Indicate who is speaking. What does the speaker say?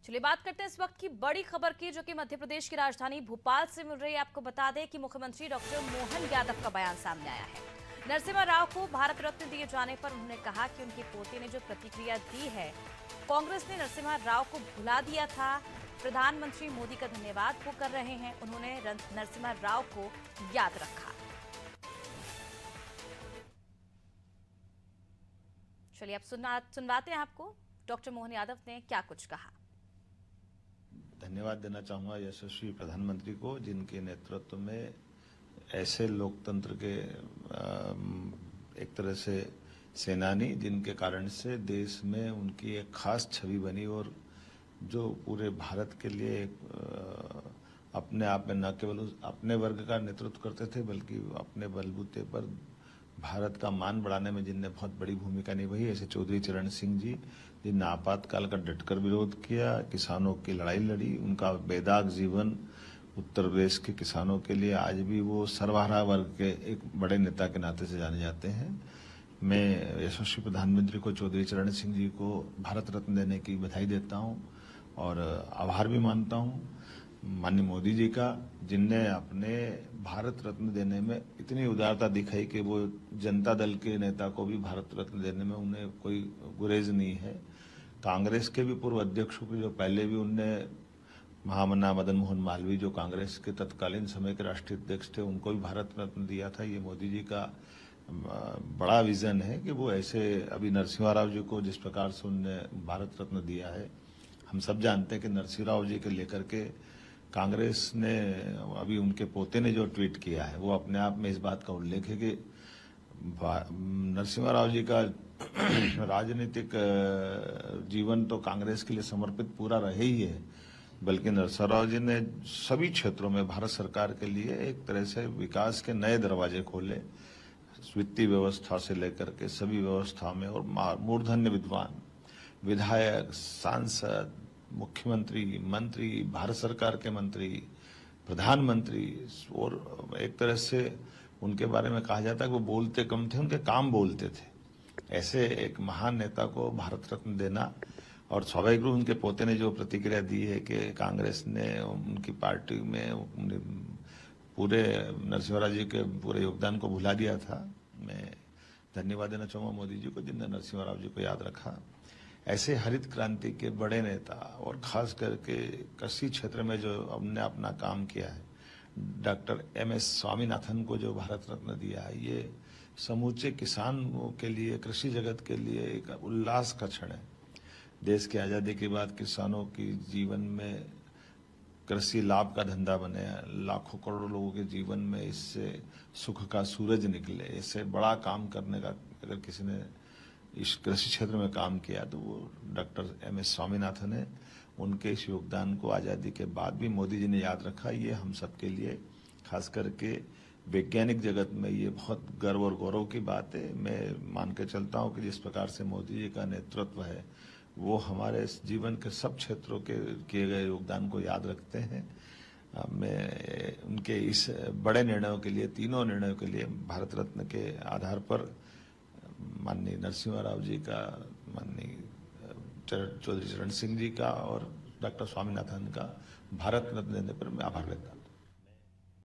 Speaker 1: चलिए बात करते हैं इस वक्त की बड़ी खबर की, जो कि मध्य प्रदेश की राजधानी भोपाल से मिल रही है। आपको बता दें कि मुख्यमंत्री डॉक्टर मोहन यादव का बयान सामने आया है। नरसिम्हा राव को भारत रत्न दिए जाने पर उन्होंने कहा कि उनके पोते ने जो प्रतिक्रिया दी है, कांग्रेस ने नरसिम्हा राव को भुला दिया था। प्रधानमंत्री मोदी का धन्यवाद वो कर रहे हैं, उन्होंने नरसिम्हा राव को याद रखा। चलिए अब सुनवाते हैं आपको डॉक्टर मोहन यादव ने क्या कुछ कहा।
Speaker 2: धन्यवाद देना चाहूँगा यशस्वी प्रधानमंत्री को, जिनके नेतृत्व में ऐसे लोकतंत्र के एक तरह से सेनानी, जिनके कारण से देश में उनकी एक खास छवि बनी और जो पूरे भारत के लिए अपने आप में न केवल अपने वर्ग का नेतृत्व करते थे, बल्कि अपने बलबूते पर भारत का मान बढ़ाने में जिनने बहुत बड़ी भूमिका निभाई, ऐसे चौधरी चरण सिंह जी, जिनने आपातकाल का डटकर विरोध किया, किसानों की लड़ाई लड़ी। उनका बेदाग जीवन उत्तर प्रदेश के किसानों के लिए आज भी वो सर्वहारा वर्ग के एक बड़े नेता के नाते से जाने जाते हैं। मैं यशस्वी प्रधानमंत्री को, चौधरी चरण सिंह जी को भारत रत्न देने की बधाई देता हूँ और आभार भी मानता हूँ माननीय मोदी जी का, जिनने अपने भारत रत्न देने में इतनी उदारता दिखाई कि वो जनता दल के नेता को भी भारत रत्न देने में उन्हें कोई गुरेज नहीं है। कांग्रेस के भी पूर्व अध्यक्षों को, जो पहले भी उनने महामना मदन मोहन मालवीय, जो कांग्रेस के तत्कालीन समय के राष्ट्रीय अध्यक्ष थे, उनको भी भारत रत्न दिया था। ये मोदी जी का बड़ा विजन है कि वो ऐसे अभी नरसिम्हा राव जी को जिस प्रकार से उनने भारत रत्न दिया है, हम सब जानते हैं कि नरसिम्हा राव जी के लेकर के कांग्रेस ने, अभी उनके पोते ने जो ट्वीट किया है, वो अपने आप में इस बात का उल्लेख है कि नरसिम्हा राव जी का राजनीतिक जीवन तो कांग्रेस के लिए समर्पित पूरा रहे ही है, बल्कि नरसिम्हा राव जी ने सभी क्षेत्रों में भारत सरकार के लिए एक तरह से विकास के नए दरवाजे खोले, वित्तीय व्यवस्था से लेकर के सभी व्यवस्था में, और मूर्धन्य विद्वान, विधायक, सांसद, मुख्यमंत्री, मंत्री, भारत सरकार के मंत्री, प्रधानमंत्री, और एक तरह से उनके बारे में कहा जाता है कि वो बोलते कम थे, उनके काम बोलते थे। ऐसे एक महान नेता को भारत रत्न देना, और स्वाभाविक रूप उनके पोते ने जो प्रतिक्रिया दी है कि कांग्रेस ने उनकी पार्टी में पूरे नरसिम्हा राव जी के पूरे योगदान को भुला दिया था। मैं धन्यवाद देना चाहूँगा मोदी जी को, जिन्होंने नरसिम्हा राव जी को याद रखा। ऐसे हरित क्रांति के बड़े नेता, और खास करके कृषि क्षेत्र में जो हमने अपना काम किया है, डॉक्टर MS स्वामीनाथन को जो भारत रत्न दिया है, ये समूचे किसानों के लिए, कृषि जगत के लिए एक उल्लास का क्षण है। देश की आज़ादी के बाद किसानों की जीवन में कृषि लाभ का धंधा बने, लाखों करोड़ों लोगों के जीवन में इससे सुख का सूरज निकले। इससे बड़ा काम करने का अगर किसी ने इस कृषि क्षेत्र में काम किया तो वो डॉक्टर MS स्वामीनाथन है। उनके इस योगदान को आज़ादी के बाद भी मोदी जी ने याद रखा। ये हम सबके लिए, खास करके वैज्ञानिक जगत में, ये बहुत गर्व और गौरव की बात है। मैं मान के चलता हूँ कि जिस प्रकार से मोदी जी का नेतृत्व है, वो हमारे जीवन के सब क्षेत्रों के किए गए योगदान को याद रखते हैं। मैं उनके इस बड़े निर्णयों के लिए, तीनों निर्णयों के लिए, भारत रत्न के आधार पर माननीय नरसिम्हा राव जी का, माननीय चौधरी चरण सिंह जी का और डॉक्टर स्वामीनाथन का भारत रत्न देने पर मैं आभार व्यक्त करता हूं।